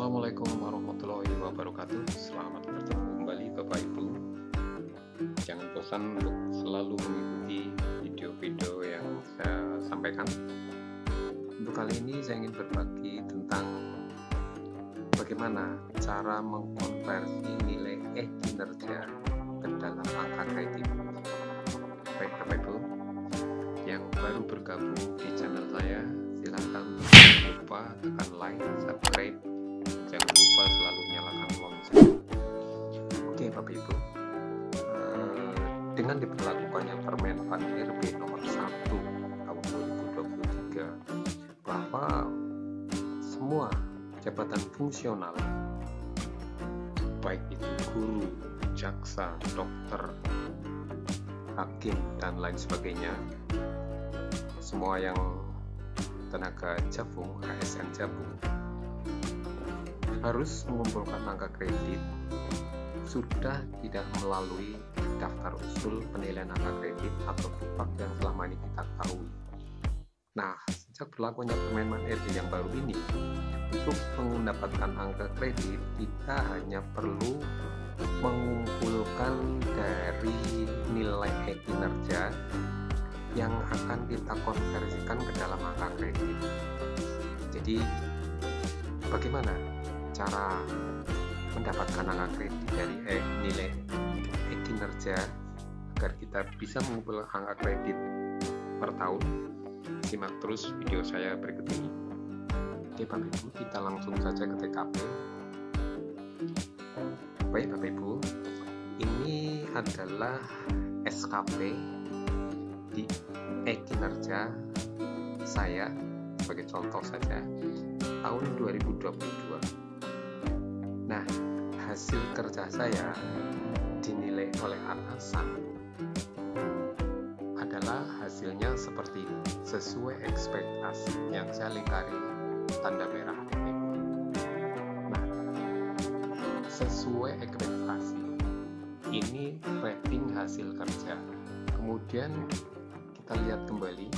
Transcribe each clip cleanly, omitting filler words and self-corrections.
Assalamualaikum warahmatullahi wabarakatuh. Selamat bertemu kembali Bapak Ibu. Jangan bosan untuk selalu mengikuti video-video yang saya sampaikan. Untuk kali ini saya ingin berbagi tentang bagaimana cara mengkonversi nilai kinerja ke dalam angka kredit. Baik Bapak Ibu yang baru bergabung di channel saya, silakan jangan lupa tekan like, subscribe, jangan lupa selalu nyalakan lonceng. Oke Bapak Ibu, dengan diberlakukannya Permen Pan RB nomor 1 tahun 2023 bahwa semua jabatan fungsional baik itu guru, jaksa, dokter, hakim dan lain sebagainya, semua yang tenaga jabung, ASN jabung, harus mengumpulkan angka kredit sudah tidak melalui daftar usul penilaian angka kredit atau DUPAK yang selama ini kita ketahui. Nah, sejak berlakunya Permen RB yang baru ini, untuk mendapatkan angka kredit kita hanya perlu mengumpulkan dari nilai kinerja yang akan kita konversikan ke dalam angka kredit. Jadi bagaimana cara mendapatkan angka kredit dari nilai kinerja agar kita bisa mengumpulkan angka kredit per tahun? Simak terus video saya berikut ini. Oke Bapak Ibu, kita langsung saja ke TKP. Baik Bapak Ibu, ini adalah SKP di kinerja saya sebagai contoh saja tahun 2022. Nah, hasil kerja saya dinilai oleh atasan adalah hasilnya seperti ini, sesuai ekspektasi yang saya lingkari tanda merah. Nah, sesuai ekspektasi ini rating hasil kerja. Kemudian kita lihat kembali,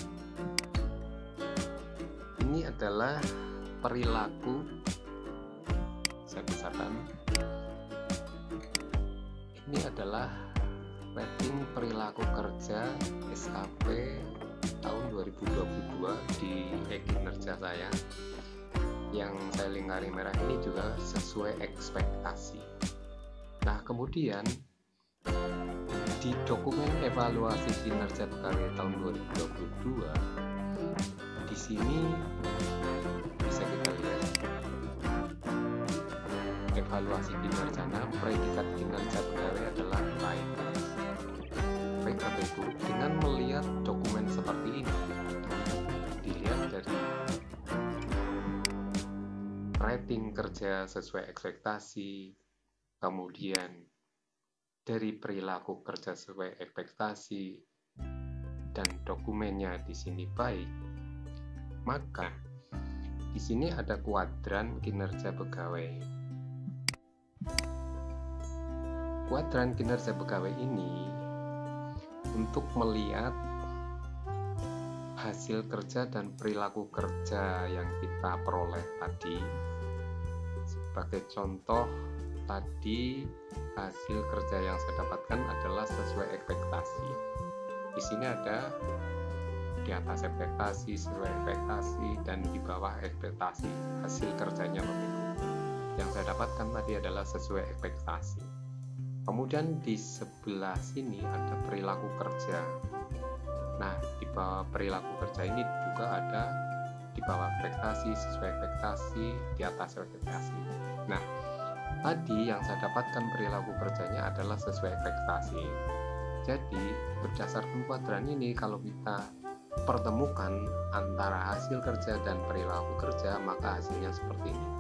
ini adalah perilaku, saya besarkan, ini adalah rating perilaku kerja SKP tahun 2022 di kinerja saya. Yang saya lingkari merah ini juga sesuai ekspektasi. Nah, kemudian di dokumen evaluasi kinerja pegawai tahun 2022, di sini bisa kita lihat evaluasi kinerjanya, predikat kinerja pegawai adalah baik. Baik Bapak Ibu, dengan melihat dokumen seperti ini, dilihat dari rating kerja sesuai ekspektasi, kemudian dari perilaku kerja sesuai ekspektasi, dan dokumennya di sini baik, maka di sini ada kuadran kinerja pegawai. Kuadran kinerja pegawai ini untuk melihat hasil kerja dan perilaku kerja yang kita peroleh tadi. Sebagai contoh, tadi hasil kerja yang saya dapatkan adalah sesuai ekspektasi. Di sini ada di atas ekspektasi, sesuai ekspektasi, dan di bawah ekspektasi hasil kerjanya Bapak Ibu. Yang saya dapatkan tadi adalah sesuai ekspektasi. Kemudian di sebelah sini ada perilaku kerja. Nah, di bawah perilaku kerja ini juga ada di bawah ekspektasi, sesuai ekspektasi, di atas ekspektasi. Nah, tadi yang saya dapatkan perilaku kerjanya adalah sesuai ekspektasi. Jadi, berdasarkan kuadran ini, kalau kita pertemukan antara hasil kerja dan perilaku kerja, maka hasilnya seperti ini.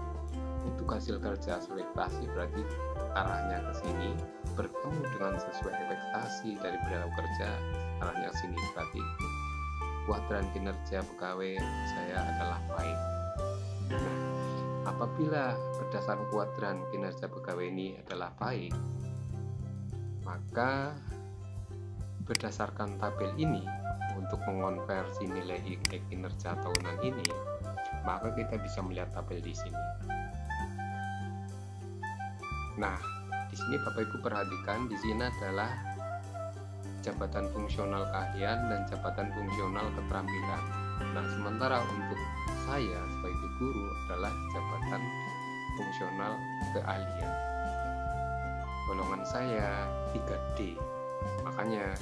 Untuk hasil kerja sesuai ekspektasi berarti arahnya ke sini, bertemu dengan sesuai ekspektasi dari perilaku kerja, arahnya ke sini, berarti kuadran kinerja pegawai saya adalah baik. Nah, apabila berdasarkan kuadran kinerja pegawai ini adalah baik, maka berdasarkan tabel ini untuk mengonversi nilai kinerja tahunan ini, maka kita bisa melihat tabel di sini. Nah, di sini Bapak Ibu perhatikan, di sini adalah jabatan fungsional keahlian dan jabatan fungsional keterampilan. Nah, sementara untuk saya sebagai guru adalah jabatan fungsional keahlian. Golongan saya 3D, makanya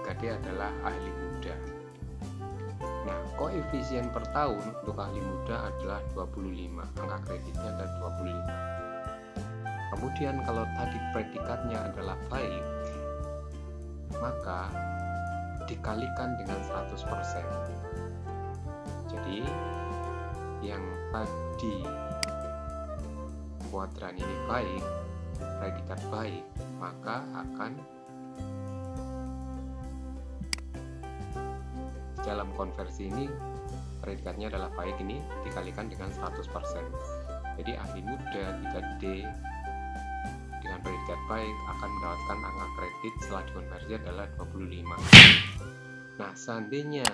3D adalah ahli muda. Nah, koefisien per tahun untuk ahli muda adalah 25, angka kreditnya adalah 25. Kemudian kalau tadi predikatnya adalah baik, maka dikalikan dengan 100%. Jadi yang tadi kuadran ini baik, predikat baik, maka akan dalam konversi ini predikatnya adalah baik, ini dikalikan dengan 100%. Jadi ahli muda 3D dengan predikat baik akan mendapatkan angka kredit setelah dikonversi adalah 25. Nah, seandainya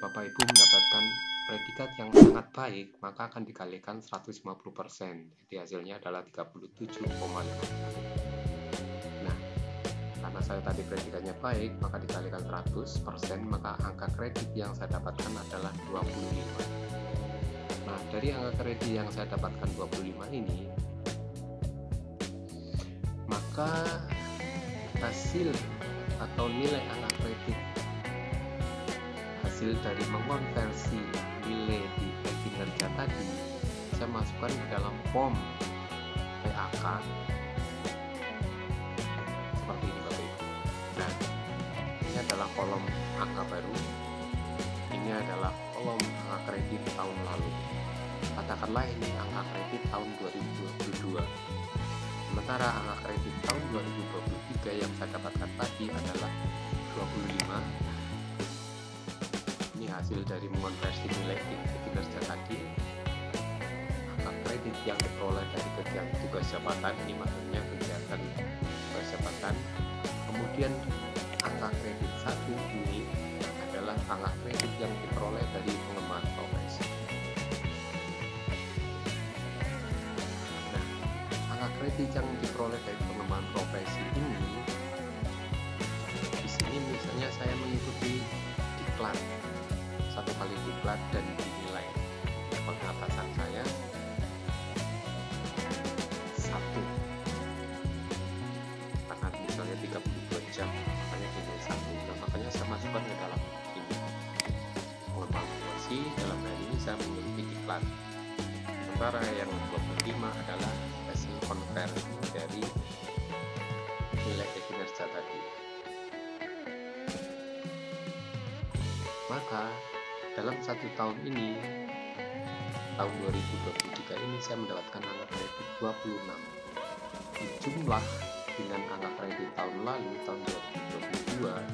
Bapak Ibu mendapatkan predikat yang sangat baik, maka akan dikalikan 150%. Jadi hasilnya adalah 37,5. Nah, karena saya tadi predikatnya baik, maka dikalikan 100%, maka angka kredit yang saya dapatkan adalah 25. Nah, dari angka kredit yang saya dapatkan 25 ini, maka hasil atau nilai angka kredit hasil dari mengonversi nilai di kinerja tadi saya masukkan ke dalam form PAK seperti ini Bapak Ibu. Nah, ini adalah kolom angka baru, ini adalah kolom angka kredit tahun lalu. Katakanlah ini angka kredit tahun 2022. Sementara angka kredit tahun 2023 yang saya dapatkan tadi adalah 25. Ini hasil dari mengonversi nilai kinerja tadi. Angka kredit yang diperoleh dari kegiatan tugas jabatan, ini maksudnya kegiatan tugas jabatan. Kemudian angka kredit 1 ini adalah angka kredit yang diperoleh dari pengembangan profesi. Kredit yang diperoleh dari pengembangan profesi ini, di sini misalnya saya mengikuti diklat, 1 kali diklat dan dinilai pengatasan saya 1, karena misalnya 32 jam, makanya dinilai 1. Nah, makanya saya masukkan ke dalam ini pengembangan profesi. Dalam hal ini saya mengikuti diklat. Sementara yang 25 adalah hasil konversi dari nilai kinerja tadi. Maka dalam 1 tahun ini, tahun 2023 ini saya mendapatkan angka kredit 26. Dijumlah dengan angka kredit tahun lalu, tahun 2022,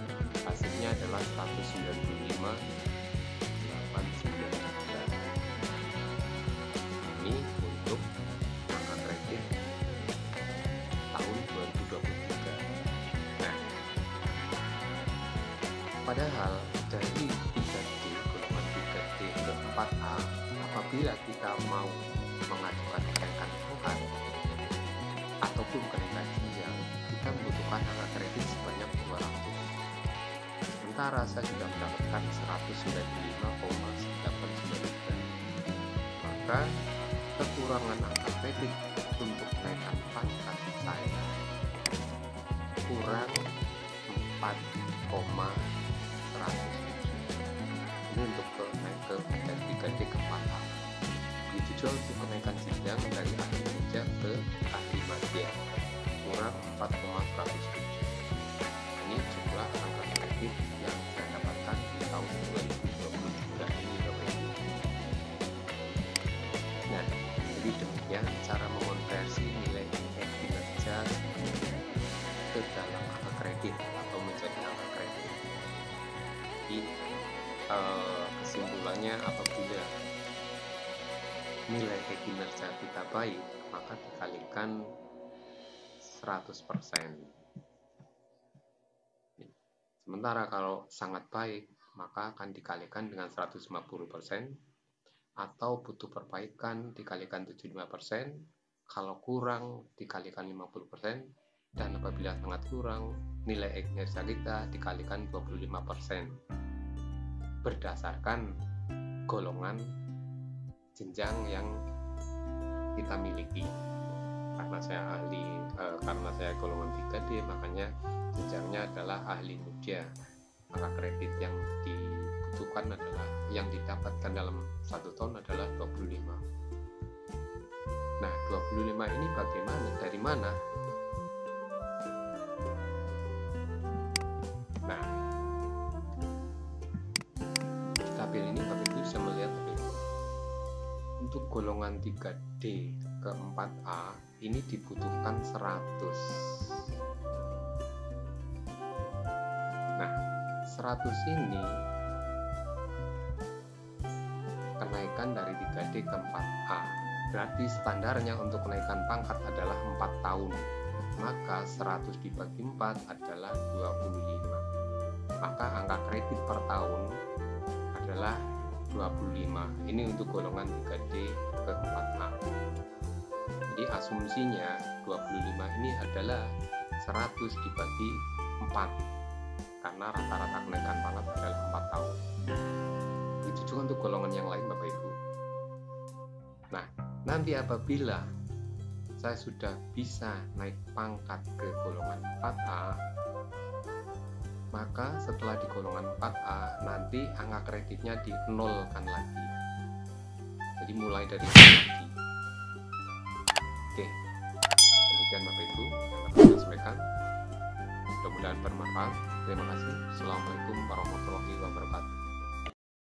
hasilnya adalah 195,89. Ini untuk angka kredit tahun 2023. Nah, padahal dari 3D, golongan 3D ke 4A, apabila kita mau mengajukan kenaikan angka ataupun kenaikan jenjang, kita membutuhkan angka kredit sebanyak 200. Sementara saya sudah mendapatkan 195,89. Maka kekurangan angka kredit untuk kenaikan pangkat saya kurang 4,100. Ini untuk kenaikan 3D ke 4A. Begitu juga untuk kenaikan jenjang dari ahli meja ke ahli madya, kurang 4,107. Ini jumlah angka kredit yang saya dapatkan di tahun 2023 ini Bapak Ibu. Nah, jadi demikian cara mengonversi nilai kinerja ke dalam angka kredit atau menjadi angka kredit. Jadi kesimpulannya, apabila nilai kinerja kita baik, maka dikalikan 100%. Sementara kalau sangat baik, maka akan dikalikan dengan 150%, atau butuh perbaikan dikalikan 75%, Kalau kurang dikalikan 50%, dan apabila sangat kurang, nilai kinerja kita dikalikan 25% berdasarkan golongan jenjang yang kita miliki. Karena saya golongan 3D, makanya jenjangnya adalah ahli muda. Maka kredit yang dibutuhkan adalah, yang didapatkan dalam 1 tahun adalah 25. Nah, 25 ini bagaimana? Dari mana? Nah, di tabel ini Bapak Ibu bisa melihat untuk golongan 3D ke 4A ini dibutuhkan 100. Nah, 100 ini kenaikan dari 3D ke 4A. Berarti standarnya untuk kenaikan pangkat adalah 4 tahun. Maka 100 dibagi 4 adalah 25. Maka angka kredit per tahun adalah 25. Ini untuk golongan 3D ke 4A. Jadi asumsinya 25 ini adalah 100 dibagi 4. Karena rata-rata kenaikan pangkat adalah 4 tahun. Itu juga untuk golongan yang lain Bapak Ibu. Nah, nanti apabila saya sudah bisa naik pangkat ke golongan 4A, maka setelah di golongan 4A nanti angka kreditnya dinolkan lagi. Jadi mulai dari lagi. Oke, demikian Bapak Ibu yang dapat saya sampaikan. Mudah-mudahan bermanfaat. Terima kasih. Assalamualaikum warahmatullahi wabarakatuh.